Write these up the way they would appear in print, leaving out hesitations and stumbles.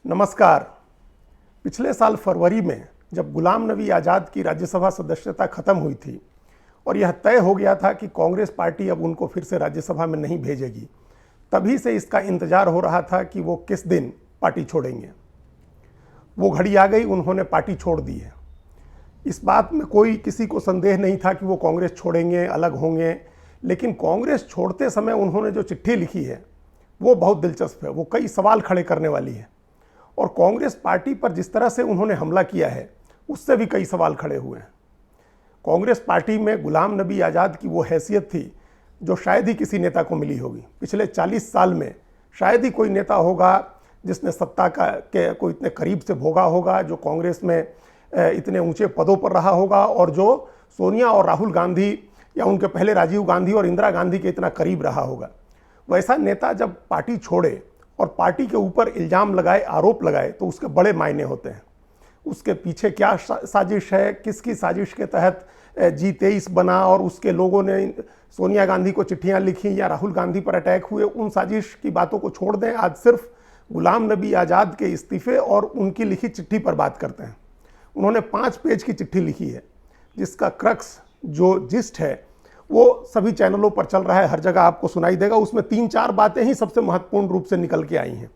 नमस्कार। पिछले साल फरवरी में जब गुलाम नबी आज़ाद की राज्यसभा सदस्यता खत्म हुई थी और यह तय हो गया था कि कांग्रेस पार्टी अब उनको फिर से राज्यसभा में नहीं भेजेगी, तभी से इसका इंतजार हो रहा था कि वो किस दिन पार्टी छोड़ेंगे। वो घड़ी आ गई, उन्होंने पार्टी छोड़ दी है। इस बात में कोई किसी को संदेह नहीं था कि वो कांग्रेस छोड़ेंगे, अलग होंगे। लेकिन कांग्रेस छोड़ते समय उन्होंने जो चिट्ठी लिखी है वो बहुत दिलचस्प है, वो कई सवाल खड़े करने वाली है। और कांग्रेस पार्टी पर जिस तरह से उन्होंने हमला किया है उससे भी कई सवाल खड़े हुए हैं। कांग्रेस पार्टी में गुलाम नबी आज़ाद की वो हैसियत थी जो शायद ही किसी नेता को मिली होगी। पिछले 40 साल में शायद ही कोई नेता होगा जिसने सत्ता को इतने करीब से भोगा होगा, जो कांग्रेस में इतने ऊंचे पदों पर रहा होगा और जो सोनिया और राहुल गांधी या उनके पहले राजीव गांधी और इंदिरा गांधी के इतना करीब रहा होगा। वैसा नेता जब पार्टी छोड़े और पार्टी के ऊपर इल्ज़ाम लगाए, आरोप लगाए, तो उसके बड़े मायने होते हैं। उसके पीछे क्या साजिश है, किसकी साजिश के तहत G23 बना और उसके लोगों ने सोनिया गांधी को चिट्ठियां लिखी या राहुल गांधी पर अटैक हुए, उन साजिश की बातों को छोड़ दें। आज सिर्फ गुलाम नबी आज़ाद के इस्तीफे और उनकी लिखी चिट्ठी पर बात करते हैं। उन्होंने 5 पेज की चिट्ठी लिखी है जिसका क्रक्स, जो जिस्ट है, वो सभी चैनलों पर चल रहा है, हर जगह आपको सुनाई देगा। उसमें 3-4 बातें ही सबसे महत्वपूर्ण रूप से निकल के आई हैं।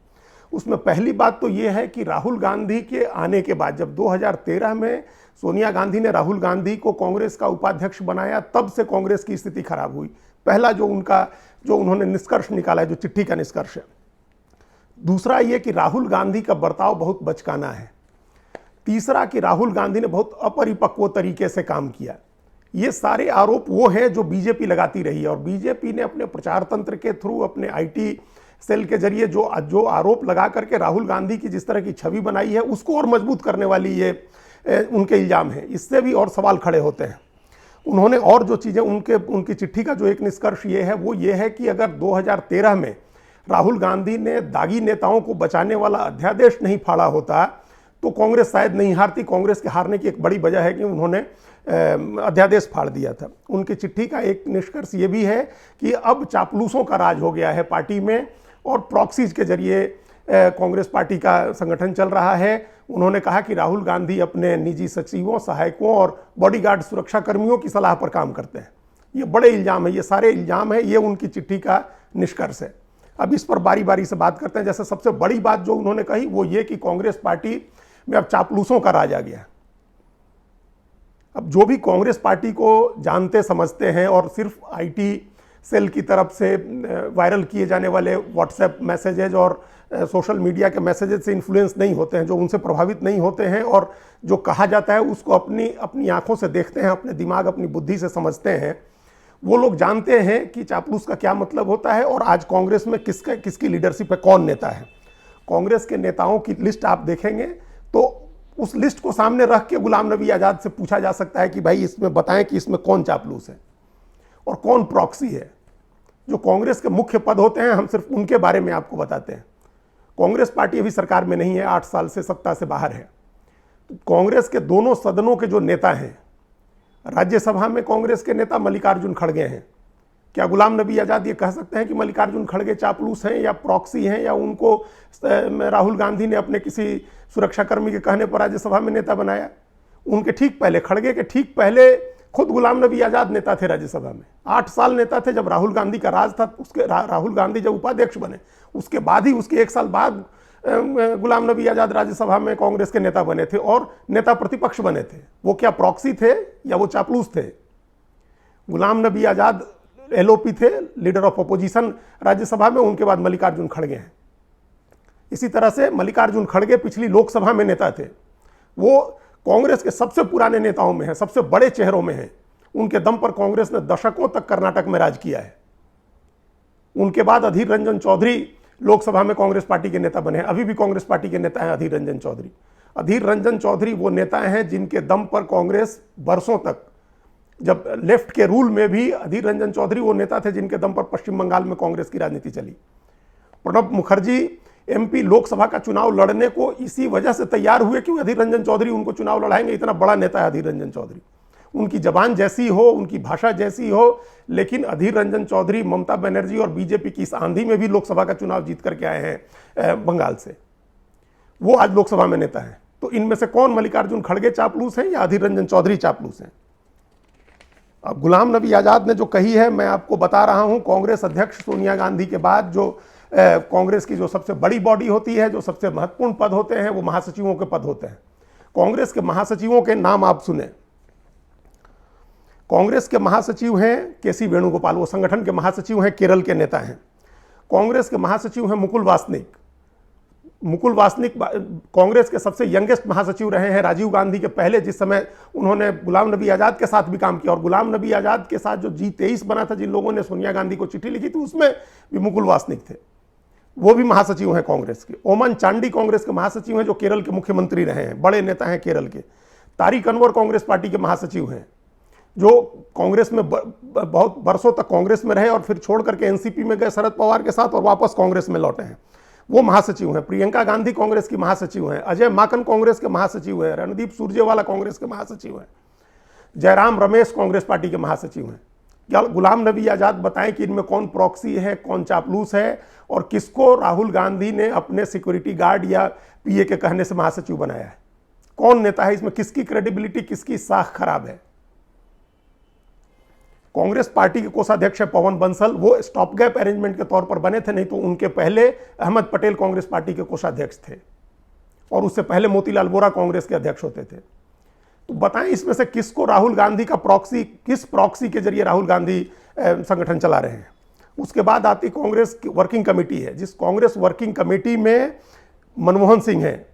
उसमें पहली बात तो ये है कि राहुल गांधी के आने के बाद, जब 2013 में सोनिया गांधी ने राहुल गांधी को कांग्रेस का उपाध्यक्ष बनाया, तब से कांग्रेस की स्थिति खराब हुई। पहला जो उन्होंने निष्कर्ष निकाला है, जो चिट्ठी का निष्कर्ष है। दूसरा ये कि राहुल गांधी का बर्ताव बहुत बचकाना है। तीसरा कि राहुल गांधी ने बहुत अपरिपक्व तरीके से काम किया। ये सारे आरोप वो हैं जो बीजेपी लगाती रही है और बीजेपी ने अपने प्रचार तंत्र के थ्रू, अपने आईटी सेल के जरिए जो आरोप लगा करके राहुल गांधी की जिस तरह की छवि बनाई है, उसको और मजबूत करने वाली ये उनके इल्ज़ाम है। इससे भी और सवाल खड़े होते हैं। उन्होंने और जो चीज़ें उनकी चिट्ठी का जो एक निष्कर्ष ये है वो ये है कि अगर 2013 में राहुल गांधी ने दागी नेताओं को बचाने वाला अध्यादेश नहीं फाड़ा होता तो कांग्रेस शायद नहीं हारती। कांग्रेस के हारने की एक बड़ी वजह है कि उन्होंने अध्यादेश फाड़ दिया था। उनकी चिट्ठी का एक निष्कर्ष ये भी है कि अब चापलूसों का राज हो गया है पार्टी में और प्रॉक्सीज के जरिए कांग्रेस पार्टी का संगठन चल रहा है। उन्होंने कहा कि राहुल गांधी अपने निजी सचिवों, सहायकों और बॉडीगार्ड सुरक्षा कर्मियों की सलाह पर काम करते हैं। ये बड़े इल्ज़ाम है, ये सारे इल्ज़ाम है, ये उनकी चिट्ठी का निष्कर्ष है। अब इस पर बारी बारी से बात करते हैं। जैसे सबसे बड़ी बात जो उन्होंने कही वो ये कि कांग्रेस पार्टी में अब चापलूसों का राज आ गया। अब जो भी कांग्रेस पार्टी को जानते समझते हैं और सिर्फ आईटी सेल की तरफ से वायरल किए जाने वाले व्हाट्सएप मैसेजेज और सोशल मीडिया के मैसेजेज से इन्फ्लुएंस नहीं होते हैं, जो उनसे प्रभावित नहीं होते हैं और जो कहा जाता है उसको अपनी आंखों से देखते हैं, अपने दिमाग, अपनी बुद्धि से समझते हैं, वो लोग जानते हैं कि चापलूस का क्या मतलब होता है और आज कांग्रेस में किसकी लीडरशिप है, कौन नेता है। कांग्रेस के नेताओं की लिस्ट आप देखेंगे तो उस लिस्ट को सामने रख के गुलाम नबी आज़ाद से पूछा जा सकता है कि भाई इसमें बताएं कि इसमें कौन चापलूस है और कौन प्रॉक्सी है। जो कांग्रेस के मुख्य पद होते हैं, हम सिर्फ उनके बारे में आपको बताते हैं। कांग्रेस पार्टी अभी सरकार में नहीं है, 8 साल से सत्ता से बाहर है। कांग्रेस के दोनों सदनों के जो नेता हैं, राज्यसभा में कांग्रेस के नेता मल्लिकार्जुन खड़गे हैं। क्या गुलाम नबी आज़ाद ये कह सकते हैं कि मल्लिकार्जुन खड़गे चापलूस हैं या प्रॉक्सी हैं या उनको राहुल गांधी ने अपने किसी सुरक्षाकर्मी के कहने पर राज्यसभा में नेता बनाया? उनके ठीक पहले, खड़गे के ठीक पहले खुद गुलाम नबी आज़ाद नेता थे राज्यसभा में। 8 साल नेता थे जब राहुल गांधी का राज था। उसके राहुल गांधी जब उपाध्यक्ष बने उसके बाद ही, उसके 1 साल बाद गुलाम नबी आज़ाद राज्यसभा में कांग्रेस के नेता बने थे और नेता प्रतिपक्ष बने थे। वो क्या प्रॉक्सी थे या वो चापलूस थे? गुलाम नबी आज़ाद LOP थे, लीडर ऑफ अपोजिशन राज्यसभा में। उनके बाद मल्लिकार्जुन खड़गे हैं। इसी तरह से मल्लिकार्जुन खड़गे पिछली लोकसभा में नेता थे। वो कांग्रेस के सबसे पुराने नेताओं में हैं, सबसे बड़े चेहरों में हैं। उनके दम पर कांग्रेस ने दशकों तक कर्नाटक में राज किया है। उनके बाद अधीर रंजन चौधरी लोकसभा में कांग्रेस पार्टी के नेता बने हैं। अभी भी कांग्रेस पार्टी के नेता हैं अधीर रंजन चौधरी। अधीर रंजन चौधरी वो नेता हैं जिनके दम पर कांग्रेस वर्षों तक, जब लेफ्ट के रूल में भी अधीर रंजन चौधरी वो नेता थे जिनके दम पर पश्चिम बंगाल में कांग्रेस की राजनीति चली। प्रणब मुखर्जी MP लोकसभा का चुनाव लड़ने को इसी वजह से तैयार हुए कि अधीर रंजन चौधरी उनको चुनाव लड़ाएंगे। इतना बड़ा नेता है अधीर रंजन चौधरी। उनकी जबान जैसी हो, उनकी भाषा जैसी हो, लेकिन अधीर रंजन चौधरी ममता बनर्जी और बीजेपी की इस आंधी में भी लोकसभा का चुनाव जीत करके आए हैं बंगाल से। वो आज लोकसभा में नेता हैं। तो इनमें से कौन मल्लिकार्जुन खड़गे चापलूस हैं या अधीर रंजन चौधरी चापलूस हैं? अब गुलाम नबी आज़ाद ने जो कही है, मैं आपको बता रहा हूं, कांग्रेस अध्यक्ष सोनिया गांधी के बाद जो कांग्रेस की जो सबसे बड़ी बॉडी होती है, जो सबसे महत्वपूर्ण पद होते हैं, वो महासचिवों के पद होते हैं। कांग्रेस के महासचिवों के नाम आप सुने। कांग्रेस के महासचिव हैं केसी वेणुगोपाल, वो संगठन के महासचिव हैं, केरल के नेता हैं। कांग्रेस के महासचिव हैं मुकुल वासनिक। मुकुल वासनिक कांग्रेस के सबसे यंगेस्ट महासचिव रहे हैं राजीव गांधी के पहले, जिस समय उन्होंने गुलाम नबी आज़ाद के साथ भी काम किया। और गुलाम नबी आज़ाद के साथ जो G23 बना था, जिन लोगों ने सोनिया गांधी को चिट्ठी लिखी थी, उसमें भी मुकुल वासनिक थे, वो भी महासचिव हैं कांग्रेस के। ओमन चांडी कांग्रेस के महासचिव हैं, जो केरल के मुख्यमंत्री रहे हैं, बड़े नेता हैं केरल के। तारिक अनवर कांग्रेस पार्टी के महासचिव हैं, जो कांग्रेस में बहुत बरसों तक कांग्रेस में रहे और फिर छोड़ करके एनसीपी में गए शरद पवार के साथ और वापस कांग्रेस में लौटे हैं, वो महासचिव हैं। प्रियंका गांधी कांग्रेस की महासचिव हैं। अजय माकन कांग्रेस के महासचिव हैं। रणदीप सुरजेवाला कांग्रेस के महासचिव हैं। जयराम रमेश कांग्रेस पार्टी के महासचिव हैं। क्या गुलाम नबी आज़ाद बताएं कि इनमें कौन प्रॉक्सी है, कौन चापलूस है, और किसको राहुल गांधी ने अपने सिक्योरिटी गार्ड या पीए के कहने से महासचिव बनाया है? कौन नेता है इसमें? किसकी क्रेडिबिलिटी, किसकी साख खराब है? कांग्रेस पार्टी के कोषाध्यक्ष है पवन बंसल, वो स्टॉप गैप अरेंजमेंट के तौर पर बने थे, नहीं तो उनके पहले अहमद पटेल कांग्रेस पार्टी के कोषाध्यक्ष थे, और उससे पहले मोतीलाल वोरा कांग्रेस के अध्यक्ष होते थे। तो बताएं इसमें से किसको राहुल गांधी का प्रॉक्सी, किस प्रॉक्सी के जरिए राहुल गांधी संगठन चला रहे हैं? उसके बाद आती कांग्रेस की वर्किंग कमेटी है, जिस कांग्रेस वर्किंग कमेटी में मनमोहन सिंह हैं,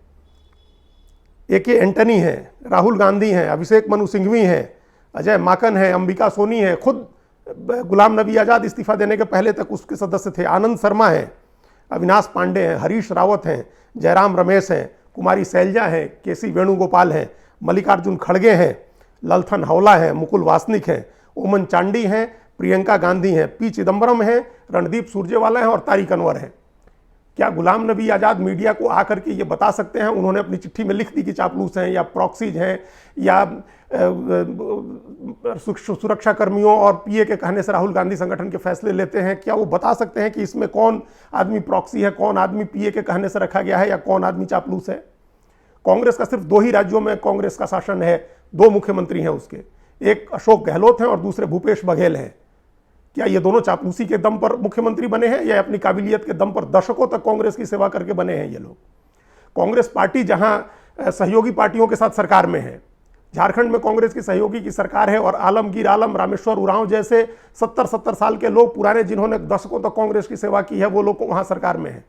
AK एंटनी हैं, राहुल गांधी हैं, अभिषेक मनु सिंघवी हैं, अजय माकन है, अंबिका सोनी है, खुद गुलाम नबी आज़ाद इस्तीफा देने के पहले तक उसके सदस्य थे, आनंद शर्मा हैं, अविनाश पांडे हैं, हरीश रावत हैं, जयराम रमेश हैं, कुमारी शैलजा हैं, केसी वेणुगोपाल हैं, मल्लिकार्जुन खड़गे हैं, ललथन हवला हैं, मुकुल वासनिक हैं, ओमन चांडी हैं, प्रियंका गांधी हैं, P चिदम्बरम हैं, रणदीप सुरजेवाला हैं और तारिक अनवर हैं। क्या गुलाम नबी आज़ाद मीडिया को आकर के ये बता सकते हैं, उन्होंने अपनी चिट्ठी में लिख दी कि चापलूस हैं या प्रॉक्सीज हैं या सुरक्षा कर्मियों और पीए के कहने से राहुल गांधी संगठन के फैसले लेते हैं? क्या वो बता सकते हैं कि इसमें कौन आदमी प्रॉक्सी है, कौन आदमी पीए के कहने से रखा गया है, या कौन आदमी चापलूस है? कांग्रेस का सिर्फ 2 ही राज्यों में कांग्रेस का शासन है, 2 मुख्यमंत्री हैं उसके, एक अशोक गहलोत हैं और दूसरे भूपेश बघेल हैं। क्या ये दोनों चापलूसी के दम पर मुख्यमंत्री बने हैं या अपनी काबिलियत के दम पर दशकों तक कांग्रेस की सेवा करके बने हैं ये लोग? कांग्रेस पार्टी जहां सहयोगी पार्टियों के साथ सरकार में है, झारखंड में कांग्रेस की सहयोगी की सरकार है और आलमगीर आलम, रामेश्वर उरांव जैसे 70-70 साल के लोग पुराने, जिन्होंने दशकों तक कांग्रेस की सेवा की है, वो लोग वहां सरकार में है।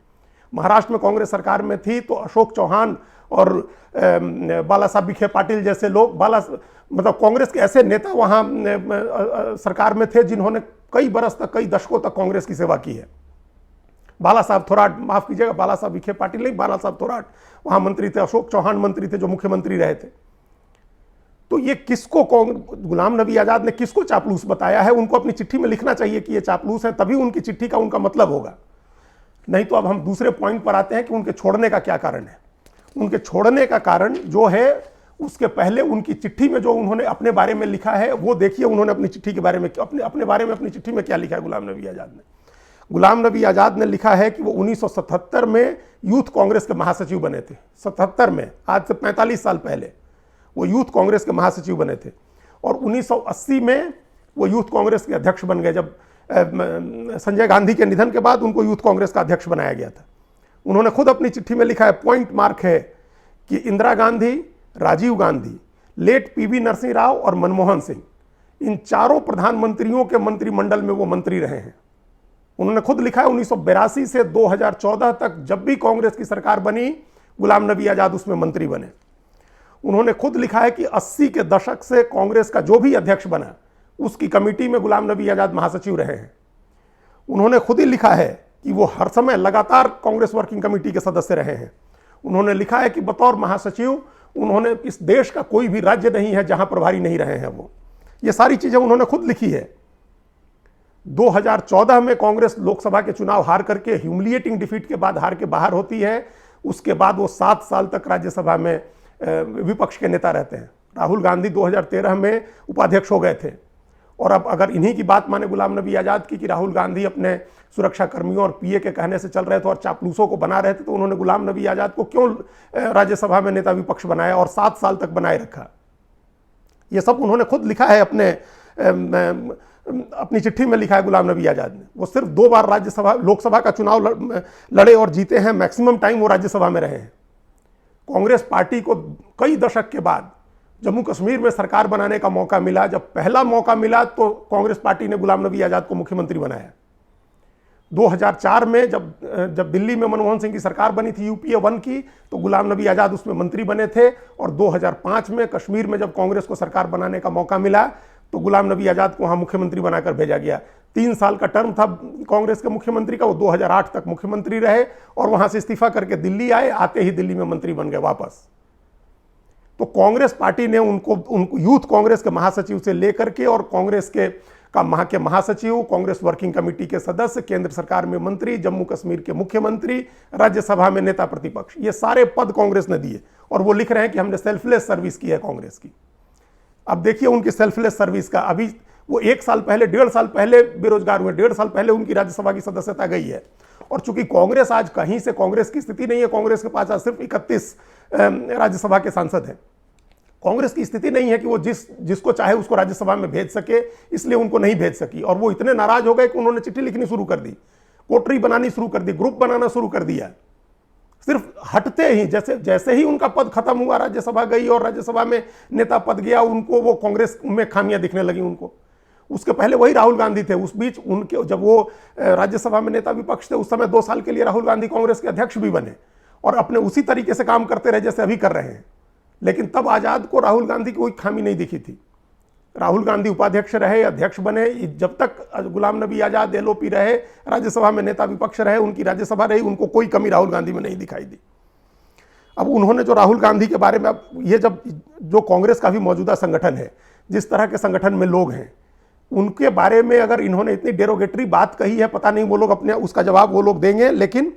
महाराष्ट्र में कांग्रेस सरकार में थी तो अशोक चौहान और बाला साहब विखे पाटिल जैसे लोग, मतलब कांग्रेस के ऐसे नेता वहां सरकार में थे जिन्होंने कई बरस तक, कई दशकों तक कांग्रेस की सेवा की है। बाला साहब थोराट, माफ कीजिएगा, बाला साहब विखे पाटिल नहीं, बाला साहब थोराट वहां मंत्री थे, अशोक चौहान मंत्री थे जो मुख्यमंत्री रहे थे। तो ये किसको, गुलाम नबी आज़ाद ने किसको चापलूस बताया है? उनको अपनी चिट्ठी में लिखना चाहिए कि ये चापलूस है, तभी उनकी चिट्ठी का उनका मतलब होगा। नहीं तो अब हम दूसरे पॉइंट पर आते हैं कि उनके छोड़ने का क्या कारण है। उनके छोड़ने का कारण जो है, उसके पहले उनकी चिट्ठी में जो उन्होंने अपने बारे में लिखा है वो देखिए। उन्होंने अपनी चिट्ठी के बारे में, अपने बारे में अपनी चिट्ठी में क्या लिखा है गुलाम नबी आज़ाद ने? गुलाम नबी आज़ाद ने लिखा है कि वो 1977 में यूथ कांग्रेस के महासचिव बने थे। 77 में, आज से 45 साल पहले वो यूथ कांग्रेस के महासचिव बने थे, और 1980 में वो यूथ कांग्रेस के अध्यक्ष बन गए। जब संजय गांधी के निधन के बाद उनको यूथ कांग्रेस का अध्यक्ष बनाया गया था। उन्होंने खुद अपनी चिट्ठी में लिखा है, पॉइंट मार्क है, कि इंदिरा गांधी, राजीव गांधी, लेट PV नरसिंह राव और मनमोहन सिंह, इन चारों प्रधानमंत्रियों के मंत्रिमंडल में वो मंत्री रहे हैं। उन्होंने खुद लिखा है 1982 से 2014 तक जब भी कांग्रेस की सरकार बनी, गुलाम नबी आज़ाद उसमें मंत्री बने। उन्होंने खुद लिखा है कि 80 के दशक से कांग्रेस का जो भी अध्यक्ष बना उसकी कमेटी में गुलाम नबी आज़ाद महासचिव रहे हैं। उन्होंने खुद ही लिखा है कि वो हर समय लगातार कांग्रेस वर्किंग कमेटी के सदस्य रहे हैं। उन्होंने लिखा है कि बतौर महासचिव उन्होंने, इस देश का कोई भी राज्य नहीं है जहां प्रभारी नहीं रहे हैं वो। ये सारी चीजें उन्होंने खुद लिखी है। 2014 में कांग्रेस लोकसभा के चुनाव हार करके, ह्यूमिलिएटिंग डिफीट के बाद हार के बाहर होती है। उसके बाद वो 7 साल तक राज्यसभा में विपक्ष के नेता रहते हैं। राहुल गांधी 2013 में उपाध्यक्ष हो गए थे और अब अगर इन्हीं की बात माने गुलाम नबी आज़ाद की कि राहुल गांधी अपने सुरक्षा कर्मियों और पीए के कहने से चल रहे थे और चापलूसों को बना रहे थे, तो उन्होंने गुलाम नबी आज़ाद को क्यों राज्यसभा में नेता विपक्ष बनाया और 7 साल तक बनाए रखा? ये सब उन्होंने खुद लिखा है, अपनी चिट्ठी में लिखा है गुलाम नबी आज़ाद ने। वो सिर्फ 2 बार राज्यसभा लोकसभा का चुनाव लड़े और जीते हैं, मैक्सिमम टाइम वो राज्यसभा में रहे हैं। कांग्रेस पार्टी को कई दशक के बाद जम्मू कश्मीर में सरकार बनाने का मौका मिला। जब पहला मौका मिला तो कांग्रेस पार्टी ने गुलाम नबी आज़ाद को मुख्यमंत्री बनाया। 2004 में जब दिल्ली में मनमोहन सिंह की सरकार बनी थी यूपीए 1 की, तो गुलाम नबी आज़ाद उसमें मंत्री बने थे। और 2005 में कश्मीर में जब कांग्रेस को सरकार बनाने का मौका मिला तो गुलाम नबी आज़ाद को वहाँ मुख्यमंत्री बनाकर भेजा गया। 3 साल का टर्म था कांग्रेस के मुख्यमंत्री का, वो 2008 तक मुख्यमंत्री रहे और वहाँ से इस्तीफा करके दिल्ली आए, आते ही दिल्ली में मंत्री बन गए वापस। तो कांग्रेस पार्टी ने उनको यूथ कांग्रेस के महासचिव से लेकर के और कांग्रेस के महासचिव, कांग्रेस वर्किंग कमेटी के सदस्य, केंद्र सरकार में मंत्री, जम्मू कश्मीर के मुख्यमंत्री, राज्यसभा में नेता प्रतिपक्ष, ये सारे पद कांग्रेस ने दिए। और वो लिख रहे हैं कि हमने सेल्फलेस सर्विस की है कांग्रेस की। अब देखिए उनकी सेल्फलेस सर्विस का, अभी वो 1 साल पहले, 1.5 साल पहले बेरोजगार हुए, 1.5 साल पहले उनकी राज्यसभा की सदस्यता गई है। और चूंकि कांग्रेस आज कहीं से, कांग्रेस की स्थिति नहीं है, कांग्रेस के पास आज सिर्फ 31 राज्यसभा के सांसद हैं। कांग्रेस की स्थिति नहीं है कि वो जिसको चाहे उसको राज्यसभा में भेज सके, इसलिए उनको नहीं भेज सकी। और वो इतने नाराज हो गए कि उन्होंने चिट्ठी लिखनी शुरू कर दी, कोटरी बनानी शुरू कर दी, ग्रुप बनाना शुरू कर दिया। सिर्फ हटते ही जैसे ही उनका पद खत्म हुआ, राज्यसभा गई और राज्यसभा में नेता पद गया, उनको वो कांग्रेस में खामियां दिखने लगी उनको। उसके पहले वही राहुल गांधी थे। उस बीच उनके, जब वो राज्यसभा में नेता विपक्ष थे, उस समय 2 साल के लिए राहुल गांधी कांग्रेस के अध्यक्ष भी बने और अपने उसी तरीके से काम करते रहे जैसे अभी कर रहे हैं। लेकिन तब आजाद को राहुल गांधी की कोई खामी नहीं दिखी थी। राहुल गांधी उपाध्यक्ष रहे, अध्यक्ष बने, जब तक गुलाम नबी आजाद एलओपी रहे, राज्यसभा में नेता विपक्ष रहे, उनकी राज्यसभा रही, उनको कोई कमी राहुल गांधी में नहीं दिखाई दी। अब उन्होंने जो राहुल गांधी के बारे में, अब ये जब जो कांग्रेस का भी मौजूदा संगठन है, जिस तरह के संगठन में लोग हैं, उनके बारे में अगर इन्होंने इतनी डेरोगेटरी बात कही है, पता नहीं वो लोग अपने उसका जवाब वो लोग देंगे। लेकिन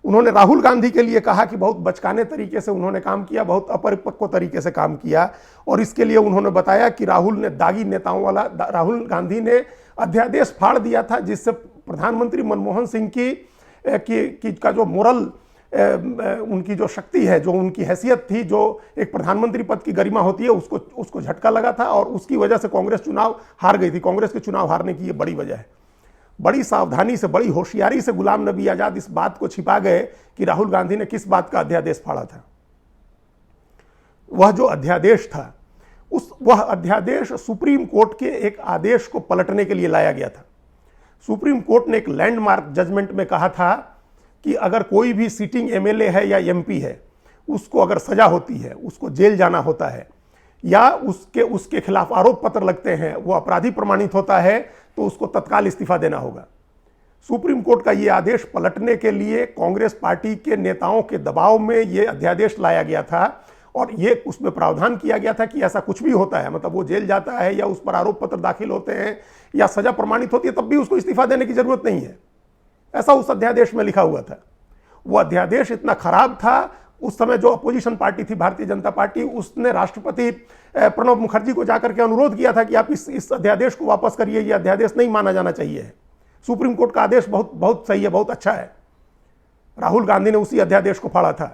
उन्होंने राहुल गांधी के लिए कहा कि बहुत बचकाने तरीके से उन्होंने काम किया, बहुत अपरिपक्व तरीके से काम किया। और इसके लिए उन्होंने बताया कि राहुल ने दागी नेताओं वाला, राहुल गांधी ने अध्यादेश फाड़ दिया था, जिससे प्रधानमंत्री मनमोहन सिंह का जो मोरल, उनकी जो शक्ति है, जो उनकी हैसियत थी, जो एक प्रधानमंत्री पद की गरिमा होती है, उसको झटका लगा था और उसकी वजह से कांग्रेस चुनाव हार गई थी। कांग्रेस के चुनाव हारने की ये बड़ी वजह है। बड़ी सावधानी से, बड़ी होशियारी से गुलाम नबी आजाद इस बात को छिपा गए कि राहुल गांधी ने किस बात का अध्यादेश फाड़ा था। वह जो अध्यादेश था, वह अध्यादेश सुप्रीम कोर्ट के एक आदेश को पलटने के लिए लाया गया था। सुप्रीम कोर्ट ने एक लैंडमार्क जजमेंट में कहा था कि अगर कोई भी सिटिंग एमएलए है या एमपी है, उसको अगर सजा होती है, उसको जेल जाना होता है, या उसके खिलाफ आरोप पत्र लगते हैं, वो अपराधी प्रमाणित होता है, तो उसको तत्काल इस्तीफा देना होगा। सुप्रीम कोर्ट का ये आदेश पलटने के लिए कांग्रेस पार्टी के नेताओं के दबाव में ये अध्यादेश लाया गया था और ये उसमें प्रावधान किया गया था कि ऐसा कुछ भी होता है, मतलब वो जेल जाता है या उस पर आरोप पत्र दाखिल होते हैं या सजा प्रमाणित होती है, तब भी उसको इस्तीफा देने की जरूरत नहीं है। ऐसा उस अध्यादेश में लिखा हुआ था। वो अध्यादेश इतना खराब था, उस समय जो अपोजिशन पार्टी थी भारतीय जनता पार्टी, उसने राष्ट्रपति प्रणब मुखर्जी को जाकर के अनुरोध किया था कि आप इस अध्यादेश को वापस करिए, ये अध्यादेश नहीं माना जाना चाहिए। सुप्रीम कोर्ट का आदेश बहुत सही है, बहुत अच्छा है। राहुल गांधी ने उसी अध्यादेश को फाड़ा था।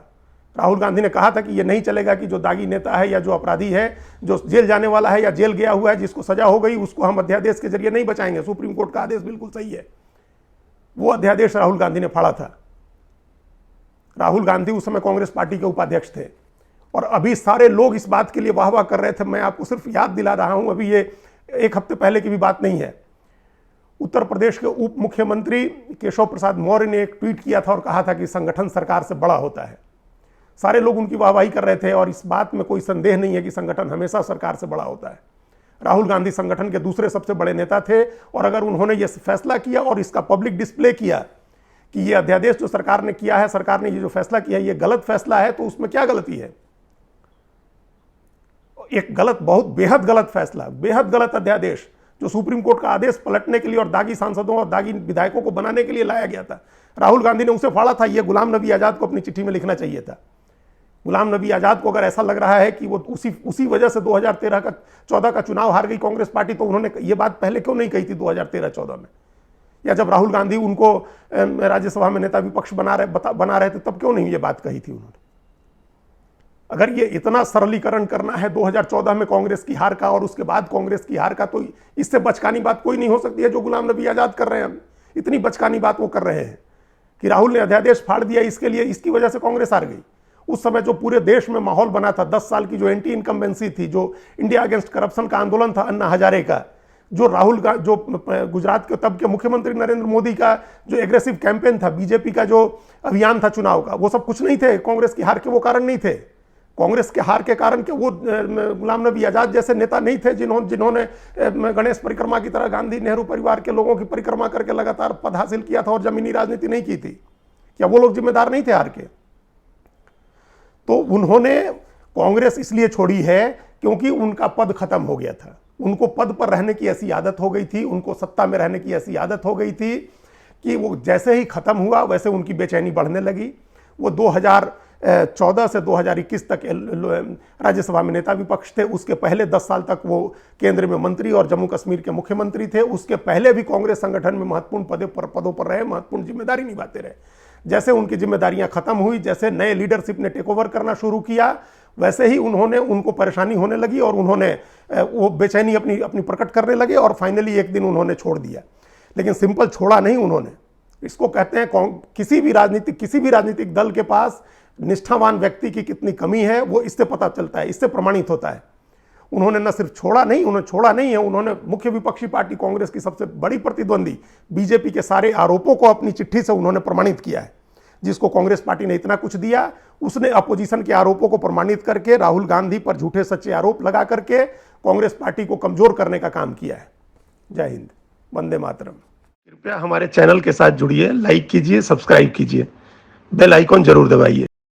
राहुल गांधी ने कहा था कि ये नहीं चलेगा कि जो दागी नेता है या जो अपराधी है, जो जेल जाने वाला है या जेल गया हुआ है, जिसको सजा हो गई, उसको हम अध्यादेश के जरिए नहीं बचाएंगे। सुप्रीम कोर्ट का आदेश बिल्कुल सही है। वो अध्यादेश राहुल गांधी ने फाड़ा था। राहुल गांधी उस समय कांग्रेस पार्टी के उपाध्यक्ष थे और अभी सारे लोग इस बात के लिए वाह वाह कर रहे थे। मैं आपको सिर्फ याद दिला रहा हूं, अभी ये 1 हफ्ते पहले की भी बात नहीं है। उत्तर प्रदेश के उप मुख्यमंत्री केशव प्रसाद मौर्य ने एक ट्वीट किया था और कहा था कि संगठन सरकार से बड़ा होता है। सारे लोग उनकी वाहवाही कर रहे थे और इस बात में कोई संदेह नहीं है कि संगठन हमेशा सरकार से बड़ा होता है। राहुल गांधी संगठन के दूसरे सबसे बड़े नेता थे और अगर उन्होंने यह फैसला किया और इसका पब्लिक डिस्प्ले किया कि ये अध्यादेश जो सरकार ने किया है, सरकार ने ये जो फैसला किया है, ये गलत फैसला है, तो उसमें क्या गलती है? एक गलत, बहुत बेहद गलत फैसला, बेहद गलत अध्यादेश जो सुप्रीम कोर्ट का आदेश पलटने के लिए और दागी सांसदों और दागी विधायकों को बनाने के लिए लाया गया था। राहुल गांधी ने उसे फाड़ा था। ये गुलाम नबी आजाद को अपनी चिट्ठी में लिखना चाहिए था गुलाम नबी आज़ाद को अगर ऐसा लग रहा है कि वो उसी वजह से 2013 का 14 का चुनाव हार गई कांग्रेस पार्टी, तो उन्होंने ये बात पहले क्यों नहीं कही थी 2013-14 में? या जब राहुल गांधी उनको राज्यसभा में नेता विपक्ष बना रहे थे तब क्यों नहीं ये बात कही थी उन्होंने? अगर ये इतना सरलीकरण करना है 2014 में कांग्रेस की हार का और उसके बाद कांग्रेस की हार का, तो इससे बचकानी बात कोई नहीं हो सकती है जो गुलाम नबी आज़ाद कर रहे हैं। इतनी बचकानी बात वो कर रहे हैं कि राहुल ने अध्यादेश फाड़ दिया, इसकी वजह से कांग्रेस हार गई। उस समय जो पूरे देश में माहौल बना था, 10 साल की जो एंटी इनकम्बेंसी थी, जो इंडिया अगेंस्ट करप्शन का आंदोलन था अन्ना हजारे का, जो राहुल का जो गुजरात के तब के मुख्यमंत्री नरेंद्र मोदी का जो एग्रेसिव कैंपेन था, बीजेपी का जो अभियान था चुनाव का, वो सब कुछ नहीं थे कांग्रेस की हार के, वो कारण नहीं थे। कांग्रेस के हार के कारण के वो गुलाम नबी आज़ाद जैसे नेता नहीं थे जिन्होंने गणेश परिक्रमा की तरह गांधी नेहरू परिवार के लोगों की परिक्रमा करके लगातार पद हासिल किया था और जमीनी राजनीति नहीं की थी। क्या वो लोग जिम्मेदार नहीं थे हार के? तो उन्होंने कांग्रेस इसलिए छोड़ी है क्योंकि उनका पद खत्म हो गया था। उनको पद पर रहने की ऐसी आदत हो गई थी, उनको सत्ता में रहने की ऐसी आदत हो गई थी कि वो जैसे ही खत्म हुआ वैसे उनकी बेचैनी बढ़ने लगी। वो 2014 से 2021 तक राज्यसभा में नेता विपक्ष थे। उसके पहले 10 साल तक वो केंद्र में मंत्री और जम्मू कश्मीर के मुख्यमंत्री थे। उसके पहले भी कांग्रेस संगठन में महत्वपूर्ण पदों पर रहे, महत्वपूर्ण जिम्मेदारी निभाते रहे। जैसे उनकी जिम्मेदारियां खत्म हुई, जैसे नए लीडरशिप ने टेक ओवर करना शुरू किया, वैसे ही उनको परेशानी होने लगी और उन्होंने वो बेचैनी अपनी प्रकट करने लगे और फाइनली एक दिन उन्होंने छोड़ दिया। लेकिन सिंपल छोड़ा नहीं उन्होंने। इसको कहते हैं किसी भी राजनीतिक दल के पास निष्ठावान व्यक्ति की कितनी कमी है वो इससे पता चलता है, इससे प्रमाणित होता है। उन्होंने न सिर्फ छोड़ा नहीं है, उन्होंने मुख्य विपक्षी पार्टी कांग्रेस की सबसे बड़ी प्रतिद्वंदी बीजेपी के सारे आरोपों को अपनी चिट्ठी से उन्होंने प्रमाणित किया है। जिसको कांग्रेस पार्टी ने इतना कुछ दिया, उसने अपोजिशन के आरोपों को प्रमाणित करके राहुल गांधी पर झूठे सच्चे आरोप लगा करके कांग्रेस पार्टी को कमजोर करने का काम किया है। जय हिंद, वंदे मातरम। कृपया हमारे चैनल के साथ जुड़िए, लाइक कीजिए, सब्सक्राइब कीजिए, बेल आइकॉन जरूर दबाइए।